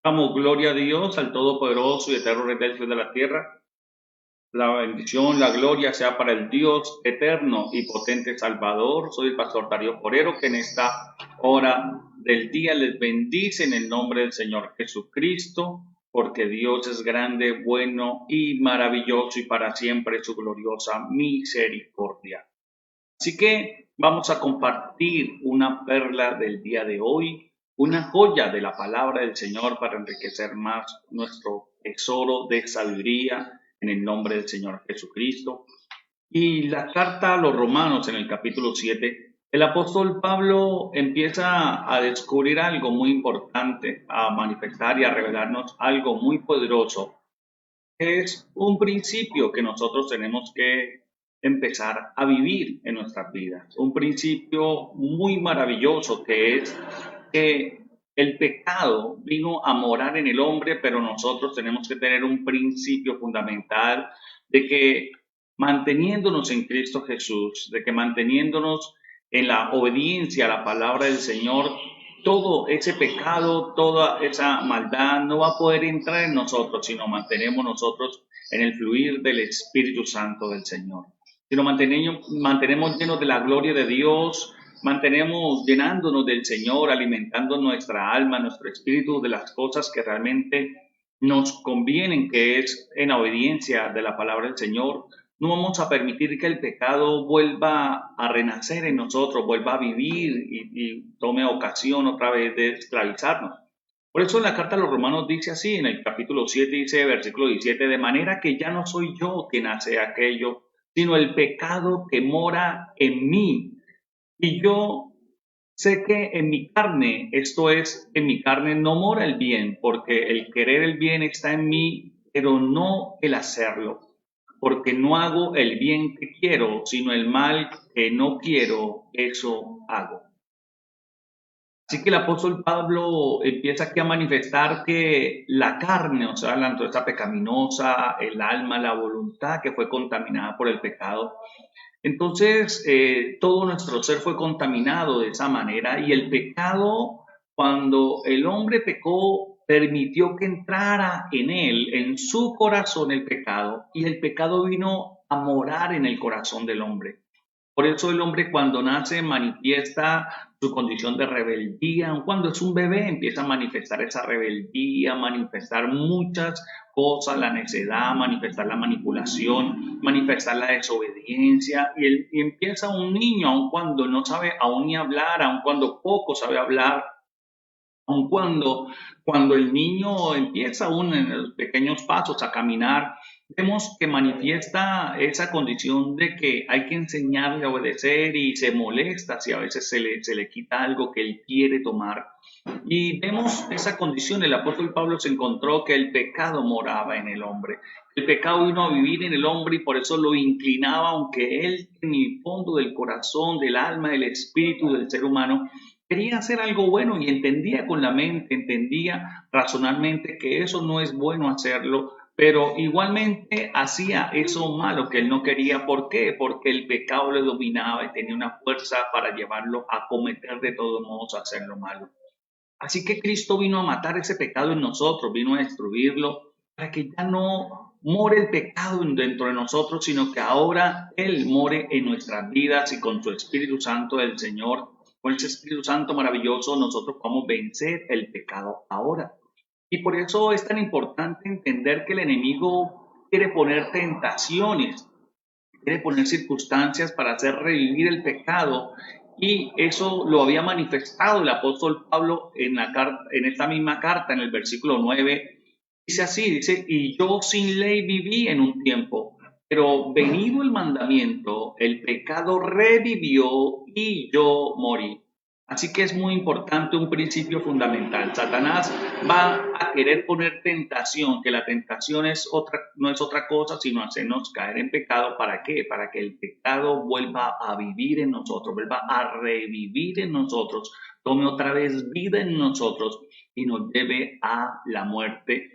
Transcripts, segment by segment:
Damos gloria a Dios, al Todopoderoso y Eterno Rey del cielo y de la tierra. La bendición, la gloria sea para el Dios eterno y potente Salvador. Soy el pastor Darío Forero, que en esta hora del día les bendice en el nombre del Señor Jesucristo, porque Dios es grande, bueno y maravilloso, y para siempre su gloriosa misericordia. Así que vamos a compartir una perla del día de hoy, una joya de la palabra del Señor para enriquecer más nuestro tesoro de sabiduría en el nombre del Señor Jesucristo. Y la carta a los Romanos en el capítulo 7, el apóstol Pablo empieza a descubrir algo muy importante, a manifestar y a revelarnos algo muy poderoso. Es un principio que nosotros tenemos que empezar a vivir en nuestras vidas. Un principio muy maravilloso que es que el pecado vino a morar en el hombre, pero nosotros tenemos que tener un principio fundamental de que manteniéndonos en Cristo Jesús, de que manteniéndonos en la obediencia a la palabra del Señor, todo ese pecado, toda esa maldad no va a poder entrar en nosotros si nos mantenemos nosotros en el fluir del Espíritu Santo del Señor. Si nos mantenemos llenos de la gloria de Dios, mantenemos llenándonos del Señor, alimentando nuestra alma, nuestro espíritu de las cosas que realmente nos convienen, que es en la obediencia de la palabra del Señor, no vamos a permitir que el pecado vuelva a renacer en nosotros, vuelva a vivir y tome ocasión otra vez de esclavizarnos. Por eso en la carta a los Romanos dice así, en el capítulo 7 dice, versículo 17, de manera que ya no soy yo quien hace aquello, sino el pecado que mora en mí. Y yo sé que en mi carne, esto es, en mi carne no mora el bien, porque el querer el bien está en mí, pero no el hacerlo. Porque no hago el bien que quiero, sino el mal que no quiero, eso hago. Así que el apóstol Pablo empieza aquí a manifestar que la carne, o sea, la naturaleza pecaminosa, el alma, la voluntad que fue contaminada por el pecado, entonces todo nuestro ser fue contaminado de esa manera, y el pecado, cuando el hombre pecó, permitió que entrara en él, en su corazón, el pecado, y el pecado vino a morar en el corazón del hombre. Por eso el hombre, cuando nace, manifiesta su condición de rebeldía. Cuando es un bebé empieza a manifestar esa rebeldía, manifestar muchas cosas, la necedad, manifestar la manipulación, manifestar la desobediencia. Y empieza un niño, aun cuando no sabe aún ni hablar, aun cuando poco sabe hablar, aun cuando el niño empieza aún en los pequeños pasos a caminar, vemos que manifiesta esa condición de que hay que enseñarle a obedecer, y se molesta si a veces se le quita algo que él quiere tomar. Y vemos esa condición. El apóstol Pablo se encontró que el pecado moraba en el hombre. El pecado vino a vivir en el hombre y por eso lo inclinaba, aunque él en el fondo del corazón, del alma, del espíritu del ser humano, quería hacer algo bueno y entendía con la mente, entendía razonalmente que eso no es bueno hacerlo, pero igualmente hacía eso malo que él no quería. ¿Por qué? Porque el pecado le dominaba y tenía una fuerza para llevarlo a cometer de todos modos a hacer lo malo. Así que Cristo vino a matar ese pecado en nosotros, vino a destruirlo para que ya no more el pecado dentro de nosotros, sino que ahora Él more en nuestras vidas, y con su Espíritu Santo del Señor, con ese Espíritu Santo maravilloso, nosotros podemos vencer el pecado ahora. Y por eso es tan importante entender que el enemigo quiere poner tentaciones, quiere poner circunstancias para hacer revivir el pecado, y eso lo había manifestado el apóstol Pablo en esta misma carta, en el versículo 9, dice así, dice, y yo sin ley viví en un tiempo, pero venido el mandamiento, el pecado revivió y yo morí. Así que es muy importante un principio fundamental. Satanás va a querer poner tentación, que la tentación no es otra cosa sino hacernos caer en pecado. ¿Para qué? Para que el pecado vuelva a vivir en nosotros, vuelva a revivir en nosotros, tome otra vez vida en nosotros y nos lleve a la muerte.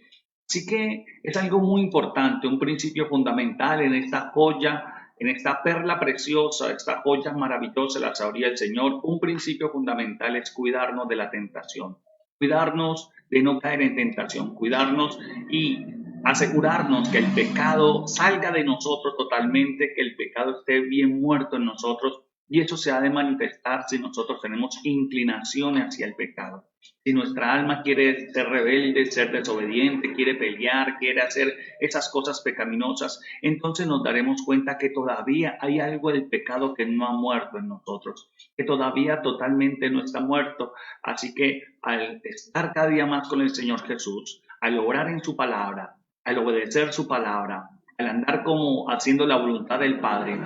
Así que es algo muy importante, un principio fundamental en esta joya, en esta perla preciosa, esta joya maravillosa, la sabiduría del Señor. Un principio fundamental es cuidarnos de la tentación, cuidarnos de no caer en tentación, cuidarnos y asegurarnos que el pecado salga de nosotros totalmente, que el pecado esté bien muerto en nosotros, y eso se ha de manifestar si nosotros tenemos inclinaciones hacia el pecado. Si nuestra alma quiere ser rebelde, ser desobediente, quiere pelear, quiere hacer esas cosas pecaminosas, entonces nos daremos cuenta que todavía hay algo del pecado que no ha muerto en nosotros, que todavía totalmente no está muerto. Así que al estar cada día más con el Señor Jesús, al orar en su palabra, al obedecer su palabra, al andar como haciendo la voluntad del Padre,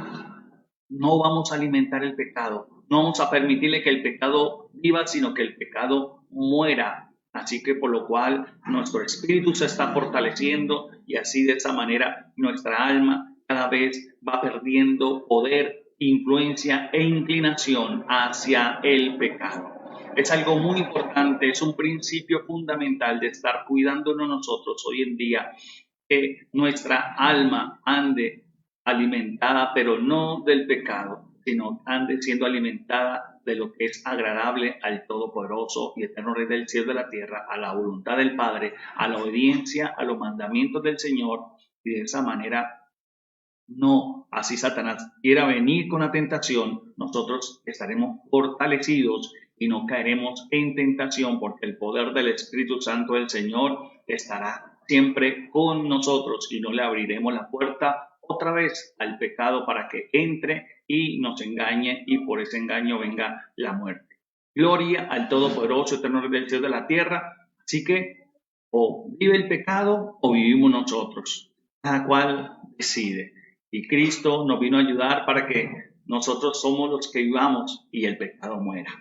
no vamos a alimentar el pecado, no vamos a permitirle que el pecado viva, sino que el pecado muera. Así que por lo cual nuestro espíritu se está fortaleciendo y así de esa manera nuestra alma cada vez va perdiendo poder, influencia e inclinación hacia el pecado. Es algo muy importante, es un principio fundamental de estar cuidándonos nosotros hoy en día, que nuestra alma ande alimentada, pero no del pecado, sino ande siendo alimentada de lo que es agradable al Todopoderoso y Eterno Rey del cielo y de la tierra, a la voluntad del Padre, a la obediencia, a los mandamientos del Señor, y de esa manera no, así Satanás quiera venir con la tentación, nosotros estaremos fortalecidos y no caeremos en tentación, porque el poder del Espíritu Santo del Señor estará siempre con nosotros y no le abriremos la puerta otra vez al pecado para que entre y nos engañe y por ese engaño venga la muerte. Gloria al Todopoderoso, Eterno Rey del cielo y de la tierra. Así que o vive el pecado o vivimos nosotros. Cada cual decide. Y Cristo nos vino a ayudar para que nosotros somos los que vivamos y el pecado muera.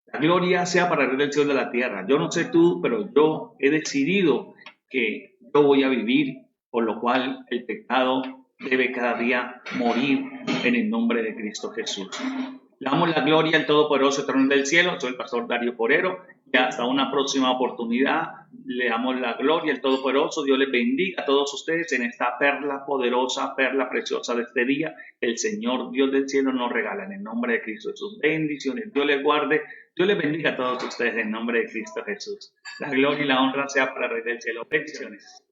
La gloria sea para el Rey del cielo y de la tierra. Yo no sé tú, pero yo he decidido que yo voy a vivir, por lo cual el pecado debe cada día morir en el nombre de Cristo Jesús. Le damos la gloria al Todopoderoso Eterno del cielo. Soy el pastor Dario Porero y hasta una próxima oportunidad. Le damos la gloria al Todopoderoso. Dios les bendiga a todos ustedes en esta perla poderosa, perla preciosa de este día. El Señor Dios del cielo nos regala en el nombre de Cristo Jesús. Bendiciones. Dios les guarde. Dios les bendiga a todos ustedes en nombre de Cristo Jesús. La gloria y la honra sea para el Rey del cielo. Bendiciones.